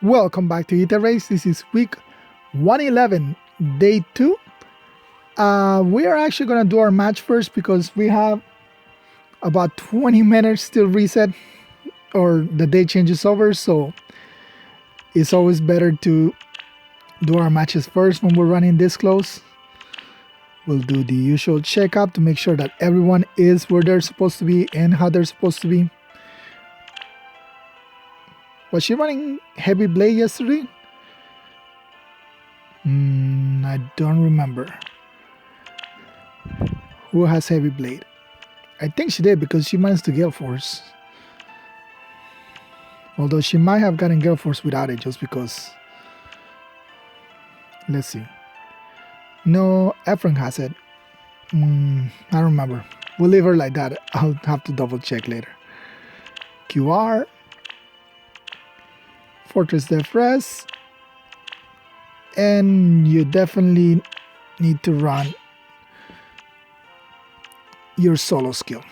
Welcome back to Aether Race. This is week 111, day 2. We are actually going to do our match first because we have about 20 minutes till reset or the day changes over. So it's always better to do our matches first when we're running this close. We'll do the usual checkup to make sure that everyone is where they're supposed to be and how they're supposed to be. Was she running Heavy Blade yesterday? I don't remember. Who has Heavy Blade? I think she did because she managed to Gale Force. Although she might have gotten Gale Force without it just because. Let's see. No, Ephraim has it. I don't remember. We'll leave her like that. I'll have to double check later. QR. Fortress Def Res, and you definitely need to run your solo skill.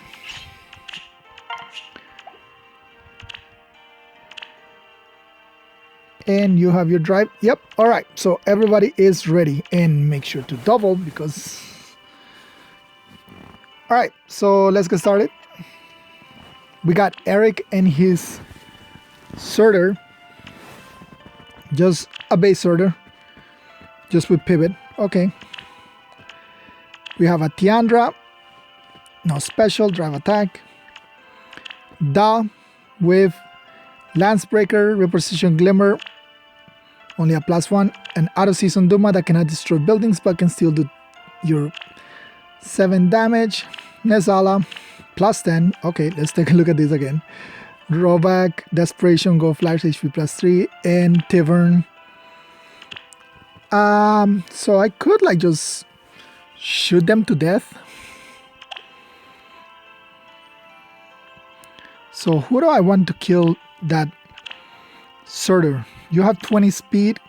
And you have your drive. Yep. All right. So everybody is ready, and make sure to double because. All right. So let's get started. We got Eric and his Surtur. Just a base Surtur, just with pivot. Okay. We have a Tiandra, no special, drive attack. Da with Lancebreaker, Reposition Glimmer, only a +1. An out of season Duma that cannot destroy buildings but can still do your 7 damage. Nezala, +10. Okay, let's take a look at this again. Drawback, Desperation, Go Flash, HP +3, and Tivern. So I could like just shoot them to death. So who do I want to kill that Surtur? You have 20 speed.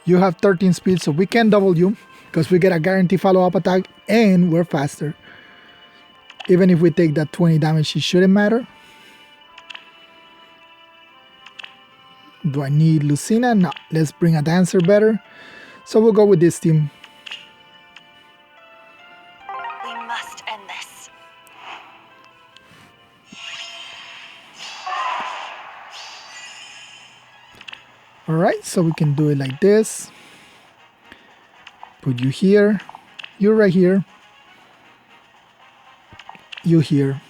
You have 13 speed, so we can double you because we get a guarantee follow-up attack and we're faster. Even if we take that 20 damage, it shouldn't matter. Do I need Lucina? No. Let's bring a Dancer better. So we'll go with this team. We must end this. Alright, so we can do it like this. Put you here. You're right here. You here.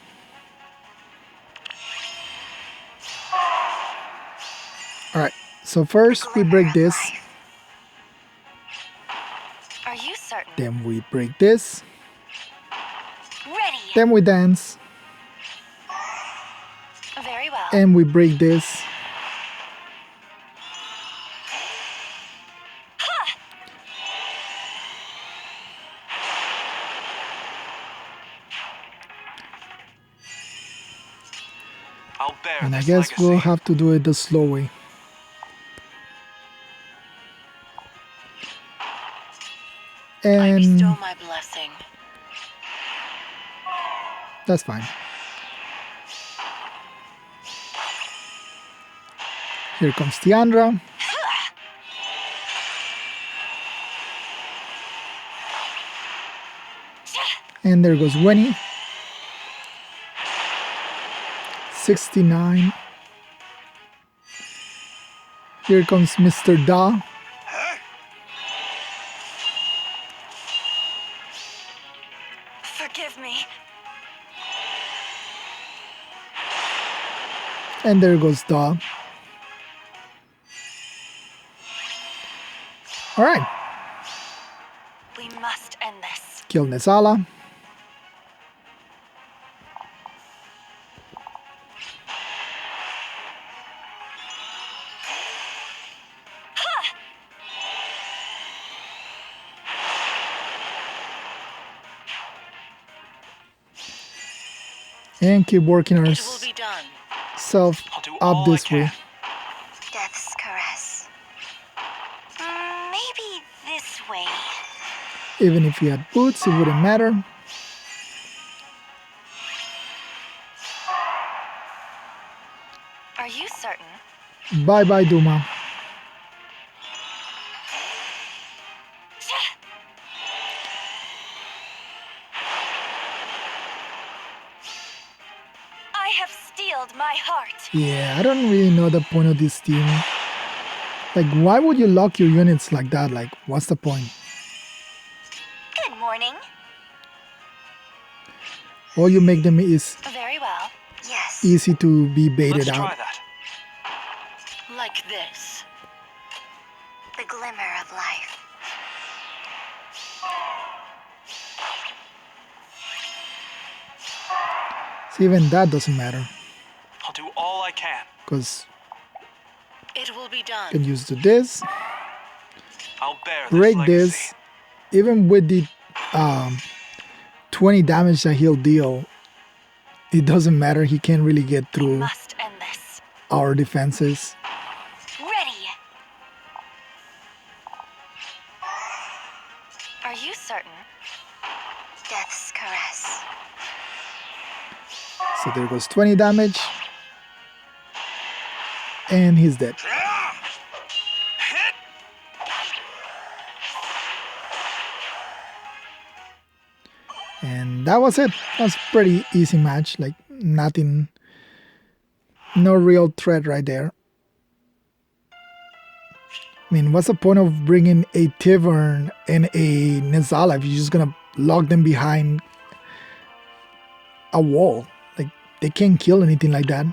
Alright, so first we break this. Are you certain? Then we break this. Ready. Then we dance. Very well. And we break this. And I guess we'll have to do it the slow way. I And bestow my blessing. that's fine. Here comes Tiandra. And there goes Winnie. 69. Here comes Mr. Da. Forgive me. And there goes Da. Alright. We must end this. Kill Nezala. And keep working It will be done. ourselves up this way. Death's caress. Maybe this way. Even if you had boots, it wouldn't matter. Are you certain? Bye bye, Duma. I have steeled my heart. Yeah, I don't really know the point of this team. Like, why would you lock your units like that? Like, what's the point? Good morning. All you make them is Very well. Yes. easy to be baited Let's out. try that. Like this. The glimmer of life. So even that doesn't matter I'll do all I can. because It will be you done. can use this, I'll bear this break legacy. this, even with the 20 damage that he'll deal, it doesn't matter. He can't really get through Must end this. our defenses. Ready. Are you certain? Death's caress. So there goes 20 damage. And he's dead. Hit! And that was it. That was a pretty easy match. Like, nothing, no real threat right there. I mean, what's the point of bringing a Tivern and a Nezala if you're just gonna lock them behind a wall? Like, they can't kill anything like that.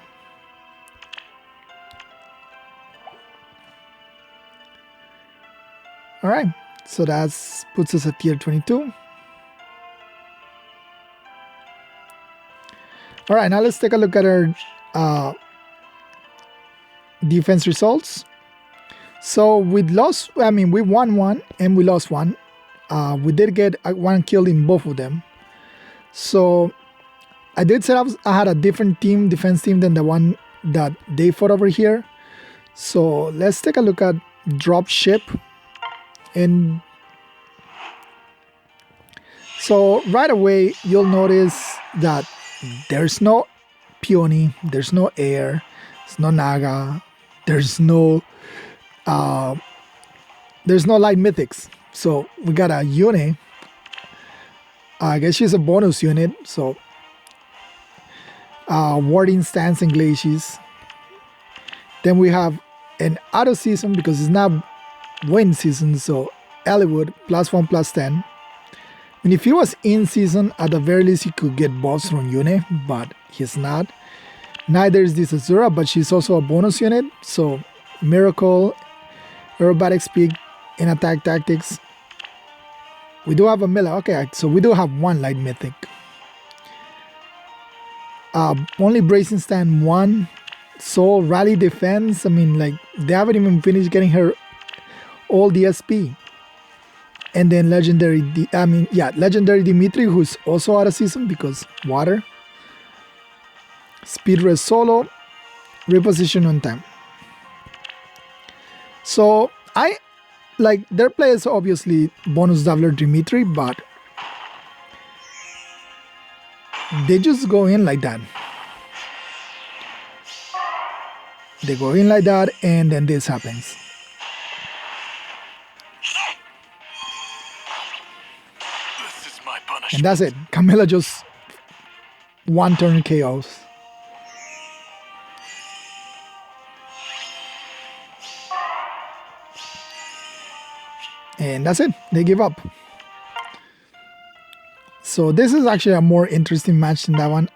Alright, so that puts us at tier 22. Alright, now let's take a look at our defense results. So we won one and we lost one. We did get one kill in both of them. So I did set up, I had a different defense team than the one that they fought over here. So let's take a look at drop ship. And so right away, you'll notice that there's no Peony, there's no Air, there's no Naga, there's no light mythics. So we got a Yune. I guess she's a bonus unit. So warding stance and glaciers. Then we have an auto season because it's not wind season. So Ellwood +1/+10. And if he was in season, at the very least he could get buffs from Yune, but he's not. Neither is this Azura, but she's also a bonus unit. So Miracle, Aerobatic Speed, and Attack Tactics. We do have a Mila. Okay, so we do have one light mythic. Only Bracing Stand 1. Soul Rally Defense. I mean, like, they haven't even finished getting her all DSP. And then Legendary Dimitri, who's also out of season because water. Speed Res Solo. Reposition on time. So I like their players obviously bonus doubler Dimitri, but they just go in like that. They go in like that, and then this happens. This is my punishment. And that's it. Camilla just one turn KOs. And that's it. They give up. So this is actually a more interesting match than that one.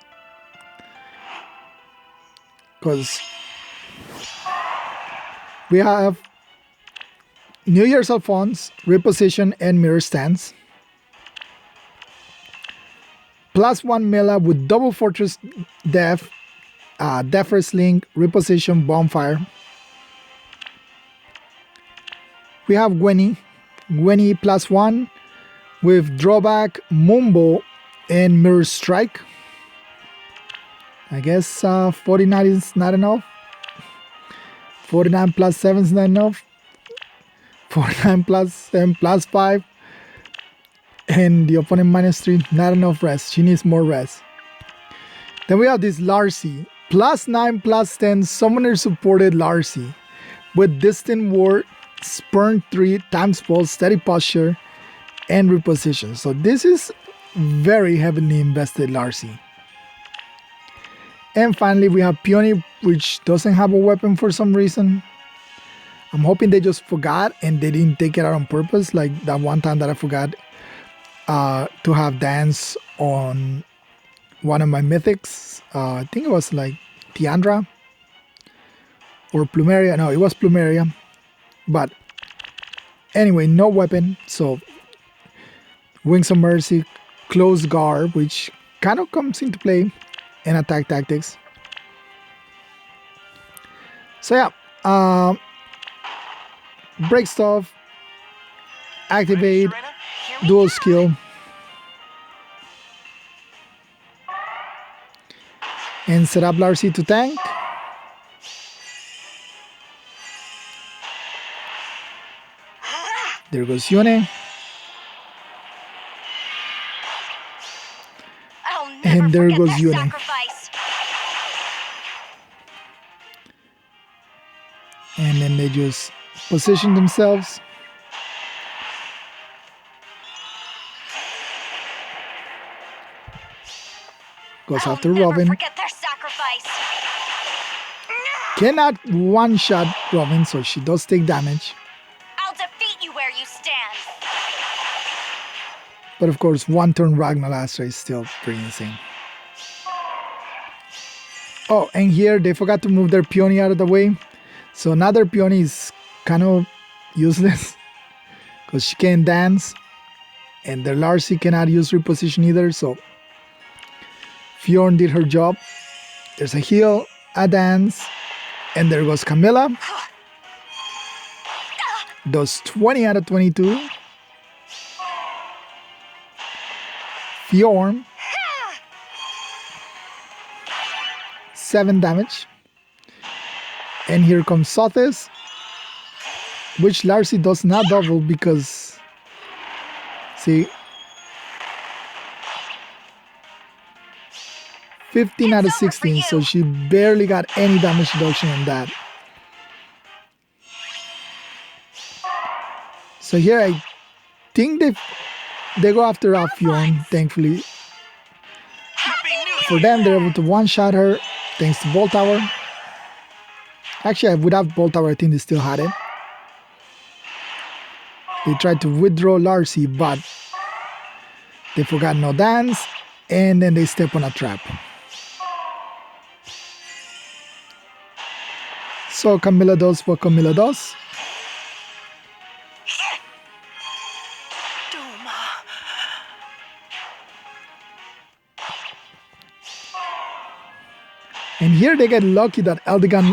Because we have New Year's Alphonse, Reposition, and Mirror Stance. +1 Mela with double Fortress Death, Defer's Link, Reposition, Bonfire. We have Gwenny +1 with Drawback, Mumbo, and Mirror Strike. I guess 49 is not enough. 49 +7 is not enough. 49 +7 +5. And the opponent -3, not enough rest. She needs more rest. Then we have this Larcy +9/+10 summoner supported Larcy with distant ward, spurn 3, times pulse, steady posture, and reposition. So this is very heavily invested Larcy. And finally we have Peony, which doesn't have a weapon for some reason. I'm hoping they just forgot and they didn't take it out on purpose, like that one time that I forgot to have dance on one of my mythics. I think it was like Tiandra or Plumeria. No, it was Plumeria. But anyway, no weapon. So Wings of Mercy, Close Guard, which kind of comes into play in attack tactics. So yeah, break stuff, activate, dual skill, and set up Larcy to tank. There goes Yone. And there goes Yone. And then they just position themselves. Goes after Robin. Forget their sacrifice. Cannot one-shot Robin, so she does take damage. I'll defeat you where you stand. But of course, one turn Ragnalastra is still pretty insane. Oh, and here they forgot to move their Peony out of the way. So now their Peony is kind of useless because she can't dance. And their Larcy cannot use reposition either, so Fjorn did her job. There's a heal, a dance, and there goes Camilla. Does 20 out of 22. Fjorn, 7 damage. And here comes Sothis, which Larcy does not double because, see, 15 out of 16, so she barely got any damage reduction on that. So here I think they go after Fjorn, thankfully. For them, they're able to one-shot her thanks to Bolt Tower. Actually, without Bolt Tower, I think they still had it. They tried to withdraw Larcy, but they forgot no dance, and then they step on a trap. So Camilla does what Camilla does. And here they get lucky that Eldegan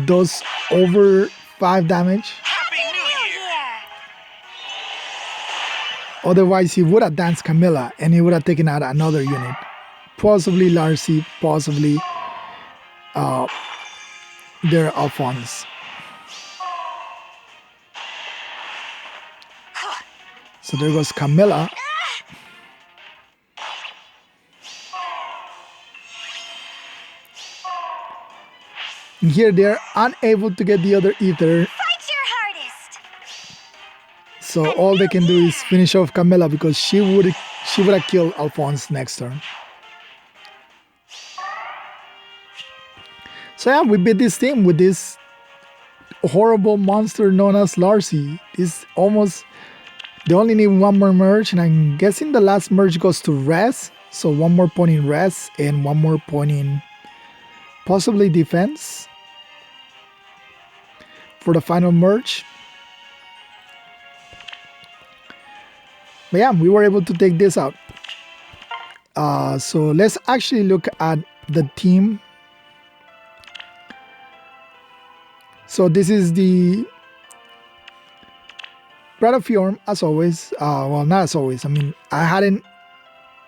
does over 5 damage. Happy New Year! Otherwise, he would have danced Camilla and he would have taken out another unit. Possibly Larcy, possibly their Alphonse. So there goes Camilla. And here they're unable to get the other Aether. Fight your hardest! So all they can do is finish off Camilla because she would have killed Alphonse next turn. So yeah, we beat this team with this horrible monster known as Larcy. This almost, they only need one more merge, and I'm guessing the last merge goes to Res. So one more point in Res and one more point in possibly defense for the final merge. But yeah, we were able to take this out. So let's actually look at the team. So this is the Bride of Fjorm, as always. Well, not as always. I mean,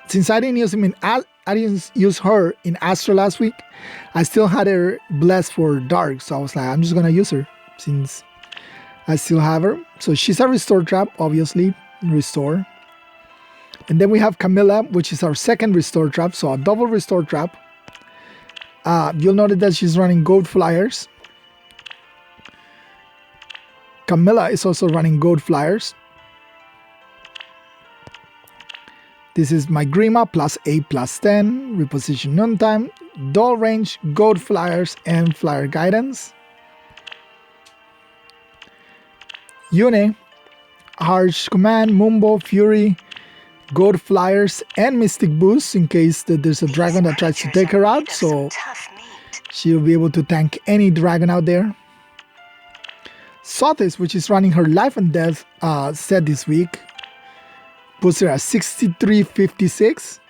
since I didn't use him I didn't use her in Astro last week. I still had her blessed for Dark, so I was like, I'm just gonna use her since I still have her. So she's a restore trap, obviously, restore. And then we have Camilla, which is our second restore trap, so a double restore trap. You'll notice that she's running gold flyers. Camilla is also running gold flyers. This is my Grima +8/+10, reposition noontime, dual range, gold flyers, and flyer guidance. Yune, harsh command, Mumbo, fury, gold flyers, and mystic boost in case that there's a dragon that tries to take her out, so she'll be able to tank any dragon out there. Sothis, which is running her life and death set this week, puts her at 6356.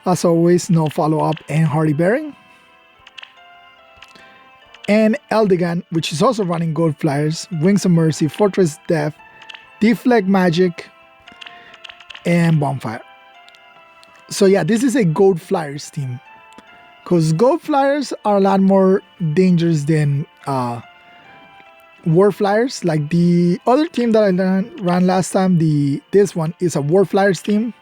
As always, no follow-up and hardy bearing. And Eldigan, which is also running gold flyers, Wings of Mercy, Fortress Death, Deflect Magic, and Bonfire. So yeah, this is a gold flyers team, because gold flyers are a lot more dangerous than war flyers. Like the other team that I ran last time, this one is a war flyers team,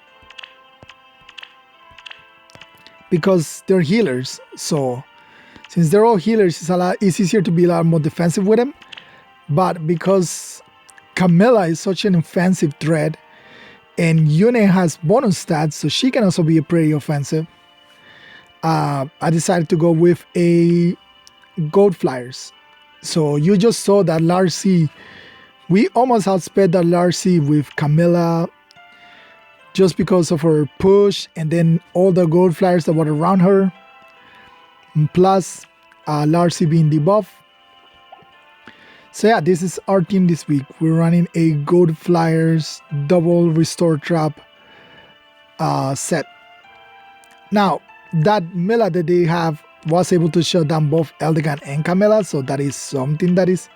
because they're healers. So since they're all healers, it's easier to be a lot more defensive with them. But because Camilla is such an offensive threat, and Yune has bonus stats, so she can also be pretty offensive, I decided to go with a gold flyers. So you just saw that Larcy, we almost outsped that Larcy with Camilla just because of her push and then all the gold flyers that were around her, plus Larcy being debuffed. So yeah, this is our team this week. We're running a gold flyers double restore trap set. Now, that Mila that they have was able to shut down both Eldigan and Camilla, so that is something that is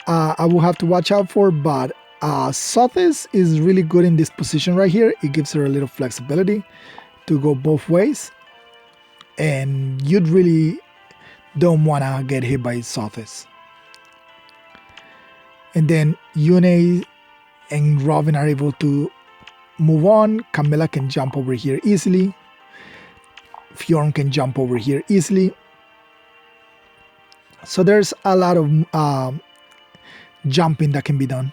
I will have to watch out for. But Sothis is really good in this position right here. It gives her a little flexibility to go both ways, and you'd really don't want to get hit by Sothis. And then Yune and Robin are able to move on. Camilla can jump over here easily. Fjorm can jump over here easily. So there's a lot of jumping that can be done.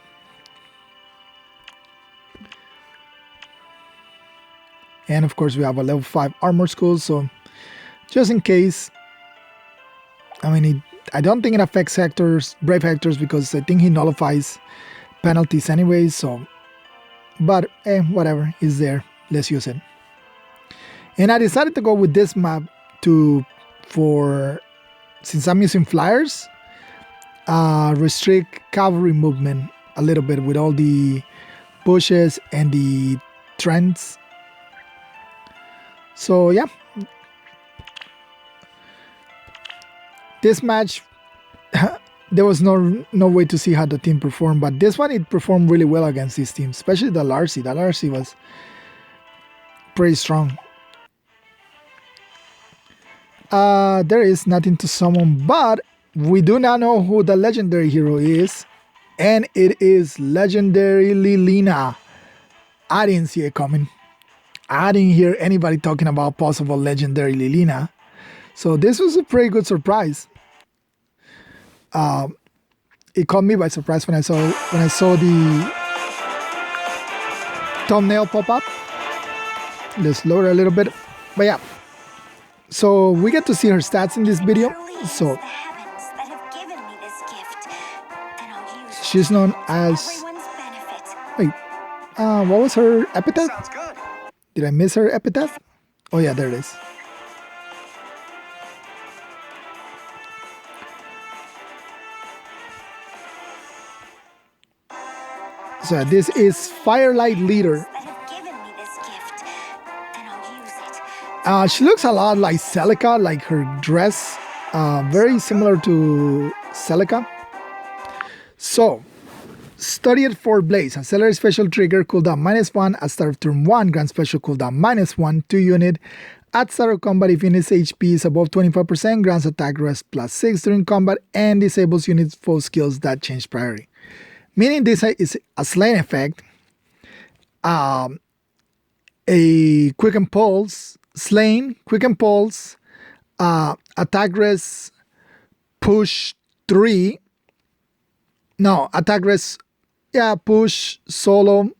And of course we have a level 5 armor school, so just in case. I mean, I don't think it affects Hector's, Brave Hector's, because I think he nullifies penalties anyway, so, but whatever, is there, let's use it. And I decided to go with this map since I'm using flyers, restrict cavalry movement a little bit with all the bushes and the trends. So yeah, this match there was no way to see how the team performed, but this one it performed really well against this team, especially the Larcy. The Larcy was pretty strong. There is nothing to summon, but we do not know who the legendary hero is, and it is legendary Lilina. I didn't see it coming. I didn't hear anybody talking about possible legendary Lilina, so this was a pretty good surprise. It caught me by surprise when I saw the thumbnail pop up. Let's lower a little bit, but yeah. So we get to see her stats in this video. So she's known as. Wait, what was her epithet? Did I miss her epithet? Oh yeah, there it is. So this is Firelight Leader. She looks a lot like Celica, like her dress, very similar to Celica. So, study it for Blaze. Accelerate special trigger, cooldown -1 at start of turn 1, grant special cooldown -1, 2 unit. At start of combat, if unit's HP is above 25%, grants attack rest +6 during combat, and disables units' full skills that change priority. Meaning this is a slaying effect, a quick impulse, Slain, Quicken Pulse, Attack Res, Push 3. No, Attack Res, yeah, Push, Solo,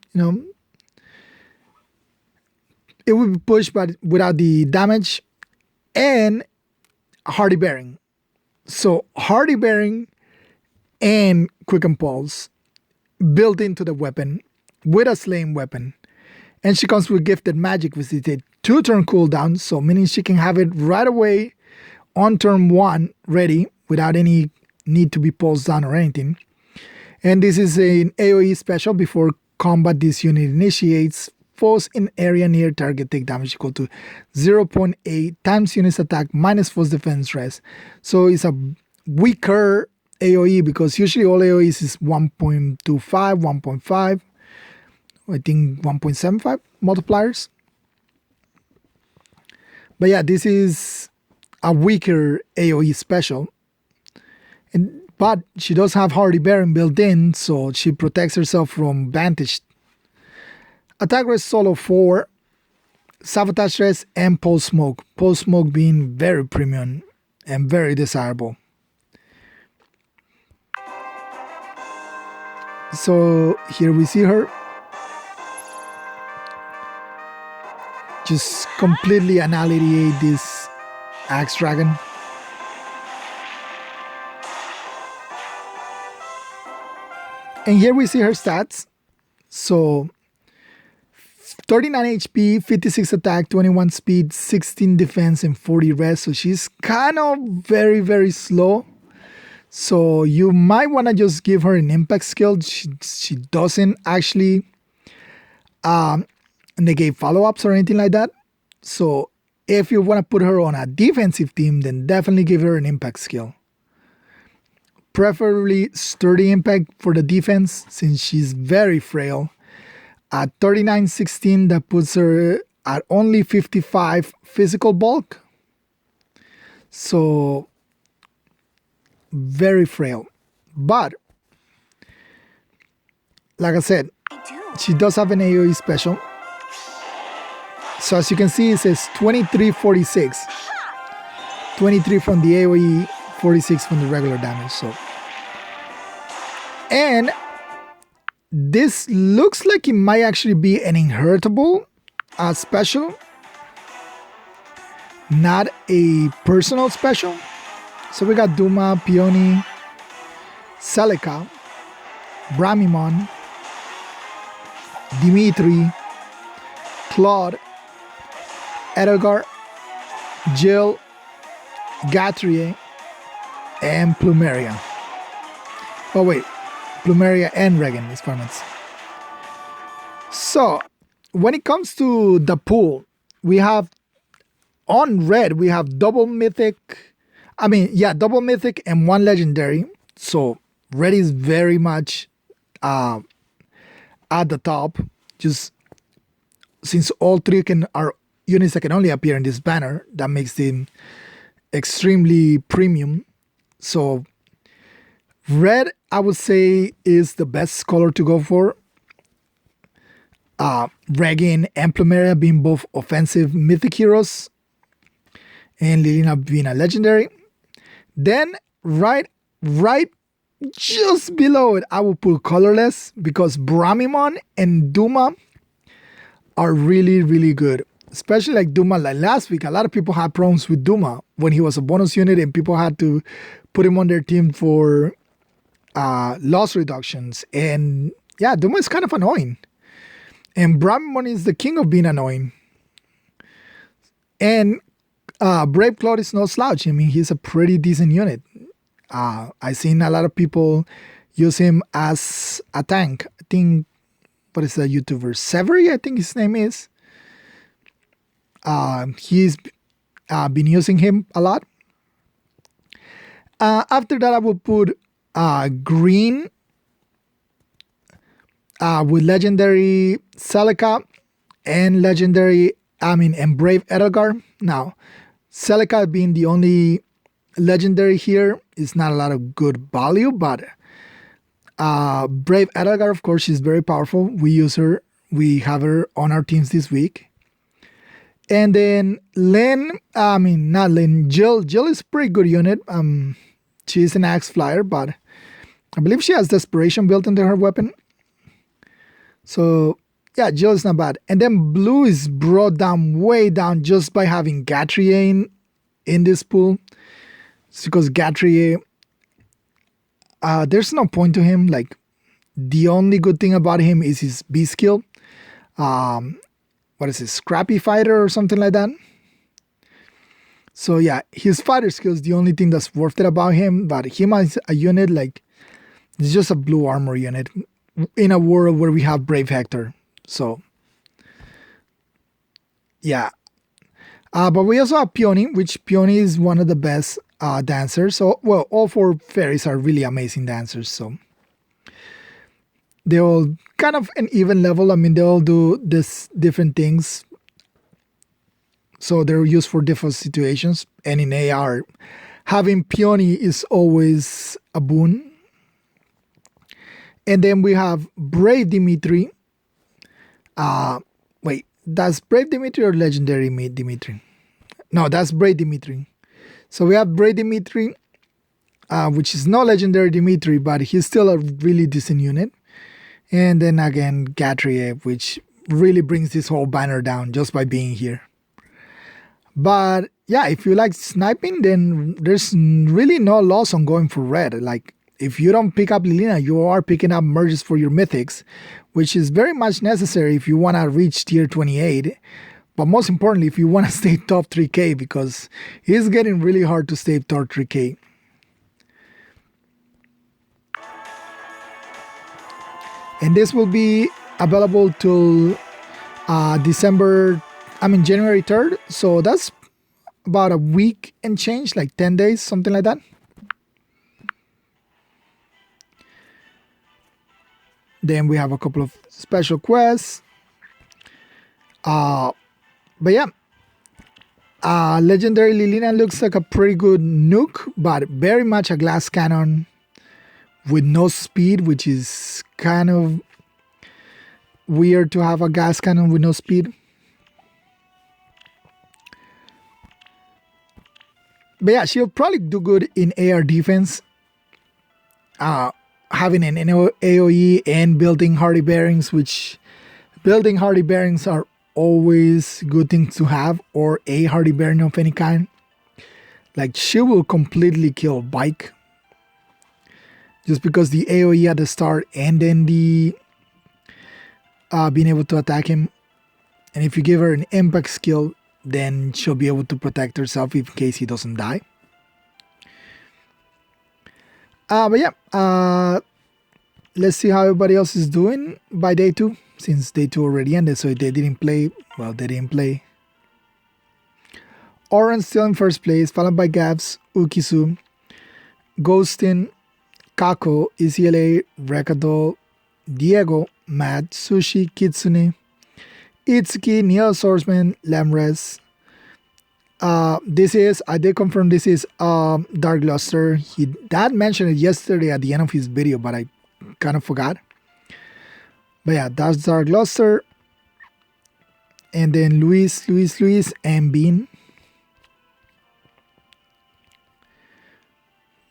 it would be pushed but without the damage, and Hardy Bearing. So Hardy Bearing and Quicken Pulse built into the weapon with a Slain weapon. And she comes with Gifted Magic, which is a 2-turn cooldown, so meaning she can have it right away on turn 1 ready without any need to be pulsed down or anything. And this is an AoE special. Before combat, this unit initiates. Foes in area near target take damage equal to 0.8 times unit's attack minus foe's defense rest. So it's a weaker AoE because usually all AoEs is 1.25, 1.5. I think 1.75 multipliers. But yeah, this is a weaker AoE special. But she does have Hardy Bearing built in, so she protects herself from Vantage. Attack Rest Solo 4, Sabotage Rest, and Pulse Smoke. Pulse Smoke being very premium and very desirable. So here we see her. Just completely annihilate this Axe Dragon. And here we see her stats. So 39 HP, 56 attack, 21 speed, 16 defense, and 40 rest. So she's kind of very, very slow. So you might want to just give her an impact skill. She doesn't actually negate follow-ups or anything like that. So if you want to put her on a defensive team, then definitely give her an impact skill. Preferably sturdy impact for the defense since she's very frail. At 39-16, that puts her at only 55 physical bulk. So very frail. But like I said, she does have an AoE special. So as you can see, it says 23-46. 23 from the AoE, 46 from the regular damage. So, and this looks like it might actually be an inheritable special, not a personal special. So we got Duma, Peony, Celica, Bramimon, Dimitri, Claude, Edelgar, Jill, Gatrier, and Plumeria. Oh wait, Plumeria and Regan is formats. So when it comes to the pool, we have on red we have double mythic and one legendary. So red is very much at the top, just since all three are units that can only appear in this banner, that makes them extremely premium. So red, I would say, is the best color to go for. Regan and Plumeria being both offensive mythic heroes, and Lilina being a legendary. Then right just below it, I will put colorless because Bramimon and Duma are really, really good. Especially like Duma, like last week, a lot of people had problems with Duma when he was a bonus unit and people had to put him on their team for loss reductions. And yeah, Duma is kind of annoying. And Bramimon is the king of being annoying. And Brave Claude is no slouch. I mean, he's a pretty decent unit. I've seen a lot of people use him as a tank. I think, what is the YouTuber? Severy, I think his name is. He's been using him a lot. After that, I will put green with legendary Celica and and Brave Edelgar. Now, Celica being the only legendary here is not a lot of good value, but Brave Edelgar, of course, she's very powerful. We use her. We have her on our teams this week. And then not Lynn, Jill. Jill is a pretty good unit. She's an axe flyer, but I believe she has desperation built into her weapon. So yeah, Jill is not bad. And then blue is brought down way down just by having Gatrier in this pool. It's because Gatrier, there's no point to him. Like, the only good thing about him is his B skill. What is it, Scrappy Fighter or something like that? So yeah, his fighter skill is the only thing that's worth it about him. But him as a unit, like, it's just a blue armor unit in a world where we have Brave Hector. So yeah. But we also have Peony, which Peony is one of the best dancers. So, well, all 4 fairies are really amazing dancers. So they're all kind of an even level. I mean, they all do this different things. So they're used for different situations. And in AR, having Peony is always a boon. And then we have Brave Dimitri. Wait, that's Brave Dimitri or Legendary Dimitri? No, that's Brave Dimitri. So we have Brave Dimitri, which is not Legendary Dimitri, but he's still a really decent unit. And then again, Gatrier, which really brings this whole banner down just by being here. But yeah, if you like sniping, then there's really no loss on going for red. Like, if you don't pick up Lilina, you are picking up merges for your mythics, which is very much necessary if you want to reach tier 28. But most importantly, if you want to stay top 3k, because it's getting really hard to stay top 3k. And this will be available till January 3rd. So that's about a week and change, like 10 days, something like that. Then we have a couple of special quests. But yeah, Legendary Lilina looks like a pretty good nuke, but very much a glass cannon with no speed, which is kind of weird to have a gas cannon with no speed. But yeah, she'll probably do good in AR defense. Having an AoE and building hardy bearings, which building hardy bearings are always good things to have, or a hardy bearing of any kind. Like, she will completely kill Bike just because the AoE at the start and then the being able to attack him. And if you give her an impact skill, then she'll be able to protect herself in case he doesn't die. But yeah, let's see how everybody else is doing by day 2, since day 2 already ended. So if they didn't play, well, they didn't play. Orange still in first place, followed by Gabs, Ukisu, Ghostin, Kako, ECLA, Rekadol, Diego, Matt, Sushi, Kitsune, Itsuki, Neo Swordsman, Lamres. I did confirm this is Dark Luster. Dad mentioned it yesterday at the end of his video, but I kind of forgot. But yeah, that's Dark Luster. And then Luis, and Bean.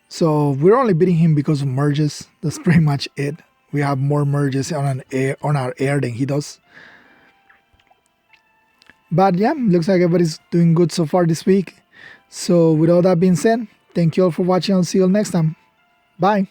So we're only beating him because of merges. That's pretty much it. We have more merges on our air than he does. But yeah, looks like everybody's doing good so far this week. So with all that being said, thank you all for watching. I'll see you all next time. Bye.